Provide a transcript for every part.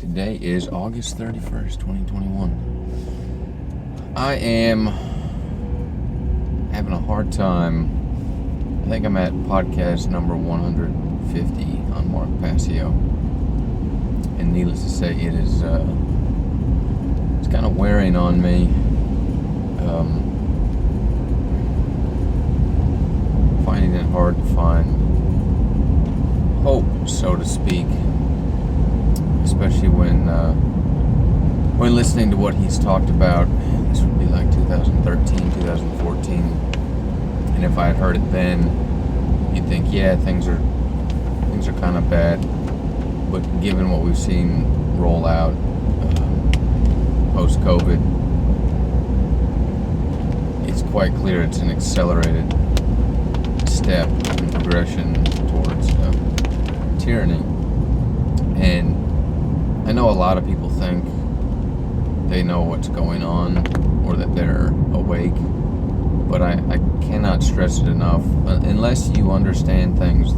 Today is August 31st, 2021. I am having a hard time. I think I'm at podcast number 150 on Mark Passio. And needless to say, it's kind of wearing on me. Finding it hard to find hope, so to speak, especially when listening to what he's talked about. This would be like 2013, 2014, and if I had heard it then, you'd think, yeah, things are kind of bad. But given what we've seen roll out post-COVID, it's quite clear it's an accelerated step in progression towards tyranny. And I know a lot of people think they know what's going on or that they're awake, but I cannot stress it enough. Unless you understand things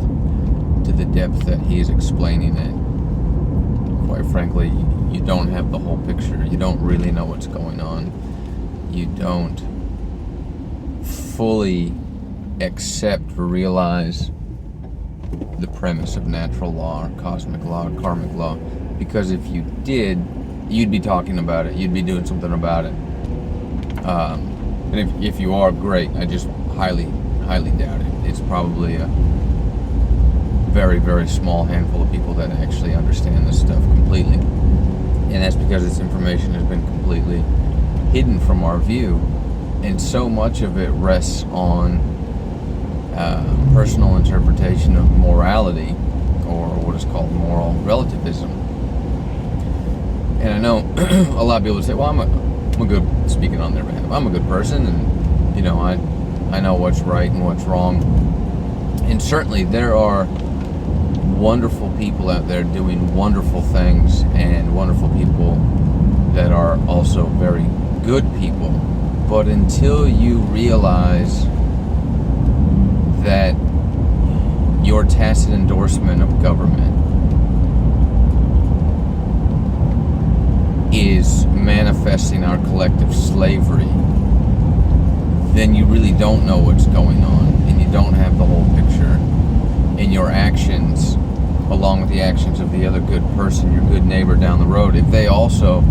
to the depth that he is explaining it, quite frankly, you don't have the whole picture. You don't really know what's going on. You don't fully accept or realize the premise of natural law, or cosmic law, or karmic law. Because if you did, you'd be talking about it. You'd be doing something about it. And if you are, great. I just highly doubt it. It's probably a very, very small handful of people that actually understand this stuff completely. And that's because this information has been completely hidden from our view. And so much of it rests on personal interpretation of morality, or what is called moral relativism. And I know a lot of people say, well, I'm a good, speaking on their behalf, I'm a good person, and I know what's right and what's wrong. And certainly there are wonderful people out there doing wonderful things, and wonderful people that are also very good people. But until you realize that your tacit endorsement of government is manifesting our collective slavery, then you really don't know what's going on, and you don't have the whole picture. And your actions, along with the actions of the other good person, your good neighbor down the road, if they also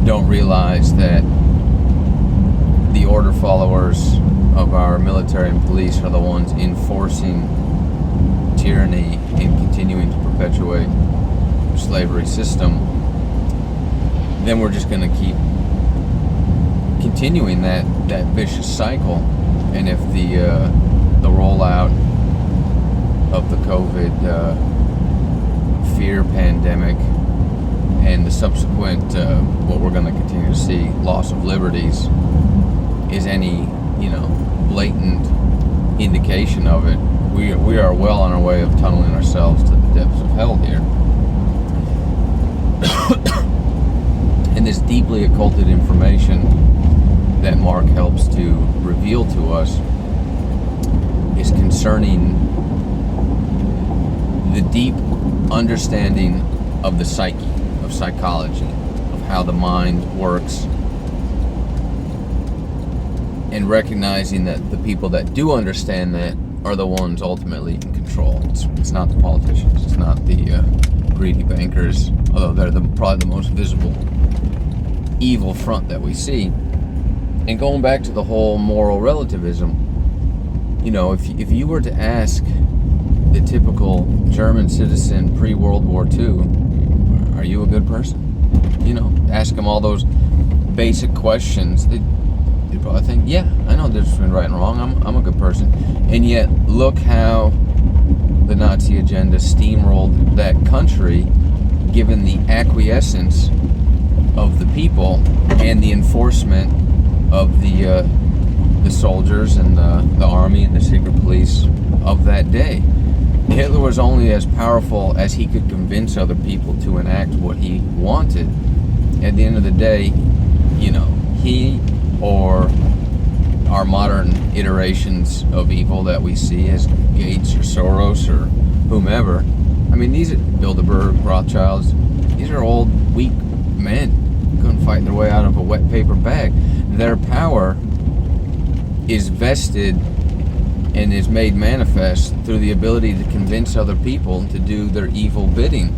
don't realize that the order followers of our military and police are the ones enforcing tyranny and continuing to perpetuate the slavery system, then we're just going to keep continuing that vicious cycle. And if the rollout of the COVID fear pandemic and the subsequent what we're going to continue to see, loss of liberties, is any blatant indication of it, we are well on our way of tunneling ourselves to the depths of hell here. And this deeply occulted information that Mark helps to reveal to us is concerning the deep understanding of the psyche, of psychology, of how the mind works, and recognizing that the people that do understand that are the ones ultimately in control. It's not the politicians, it's not the greedy bankers, although they're probably the most visible evil front that we see. And going back to the whole moral relativism, if you were to ask the typical German citizen pre-World War II, are you a good person? Ask them all those basic questions. They'd probably think, yeah, I know the difference between right and wrong. I'm a good person. And yet, look how the Nazi agenda steamrolled that country, given the acquiescence of the people and the enforcement of the soldiers and the army and the secret police of that day. Hitler was only as powerful as he could convince other people to enact what he wanted. At the end of the day, he or our modern iterations of evil that we see as Gates or Soros or whomever, I mean, these are Bilderberg, Rothschilds, these are old weak men. Couldn't fight their way out of a wet paper bag. Their power is vested and is made manifest through the ability to convince other people to do their evil bidding.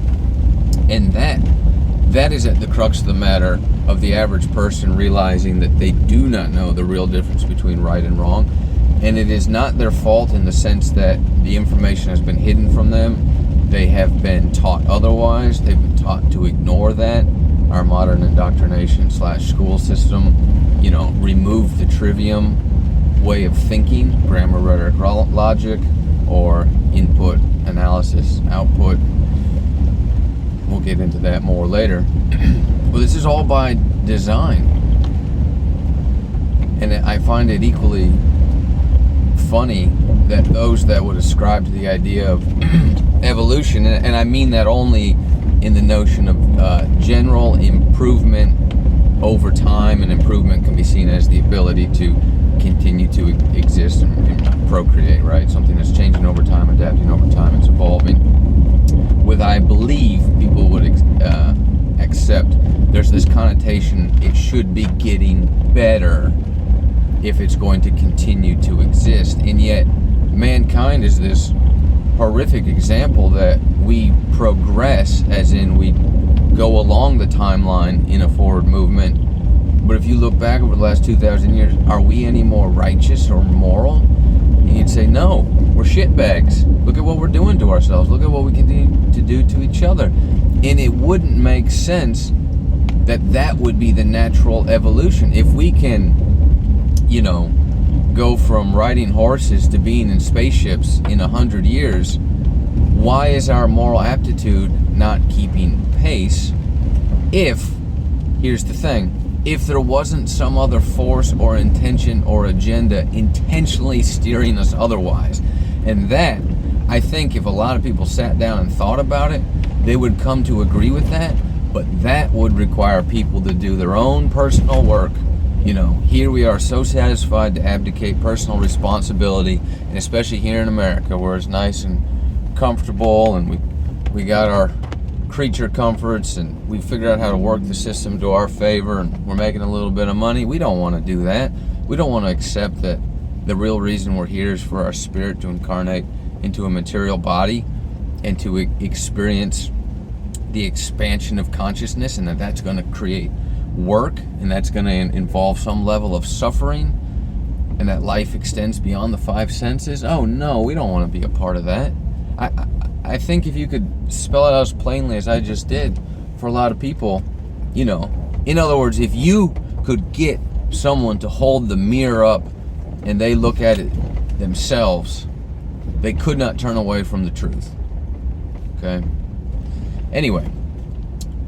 And that is at the crux of the matter of the average person realizing that they do not know the real difference between right and wrong. And it is not their fault in the sense that the information has been hidden from them. They have been taught otherwise. They've been taught to ignore that. Our modern indoctrination / school system, remove the trivium way of thinking, grammar, rhetoric, logic, or input, analysis, output. We'll get into that more later. But this is all by design. And I find it equally funny that those that would ascribe to the idea of evolution, and I mean that only in the notion of general improvement over time, and improvement can be seen as the ability to continue to exist and procreate, right? Something that's changing over time, adapting over time, it's evolving. I believe people would accept, there's this connotation, it should be getting better if it's going to continue to exist. And yet, mankind is this horrific example that we progress, as in we go along the timeline in a forward movement. But if you look back over the last 2,000 years, are we any more righteous or moral? And you'd say, no, we're shitbags. Look at what we're doing to ourselves. Look at what we continue to do to each other. And it wouldn't make sense that would be the natural evolution. If we can, go from riding horses to being in spaceships in 100 years, why is our moral aptitude not keeping pace? Here's the thing, if there wasn't some other force or intention or agenda intentionally steering us otherwise. And that, I think if a lot of people sat down and thought about it, they would come to agree with that, but that would require people to do their own personal work. Here we are so satisfied to abdicate personal responsibility, and especially here in America where it's nice and comfortable and we got our creature comforts and we figured out how to work the system to our favor and we're making a little bit of money. We don't want to do that. We don't want to accept that the real reason we're here is for our spirit to incarnate into a material body and to experience the expansion of consciousness, and that's going to create work, and that's going to involve some level of suffering, and that life extends beyond the five senses. Oh no, we don't want to be a part of that. I think if you could spell it out as plainly as I just did, for a lot of people, in other words, if you could get someone to hold the mirror up and they look at it themselves, they could not turn away from the truth. Okay? Anyway,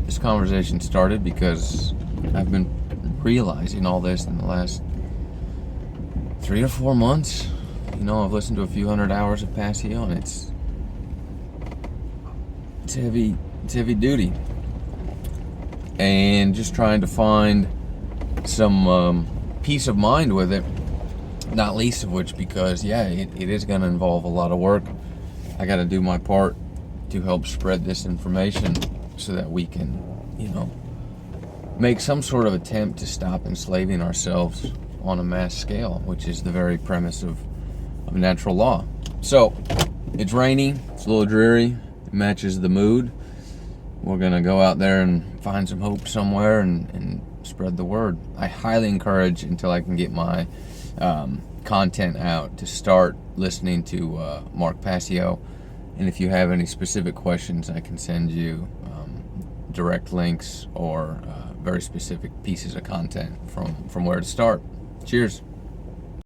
this conversation started because I've been realizing all this in the last 3 or 4 months. I've listened to a few hundred hours of Passio, and it's heavy duty. And just trying to find some peace of mind with it, not least of which because, it is going to involve a lot of work. I got to do my part to help spread this information so that we can, make some sort of attempt to stop enslaving ourselves on a mass scale, which is the very premise of natural law. So, it's rainy, it's a little dreary, it matches the mood. We're going to go out there and find some hope somewhere and spread the word. I highly encourage, until I can get my content out, to start listening to Mark Passio. And if you have any specific questions, I can send you direct links or very specific pieces of content from where to start. Cheers.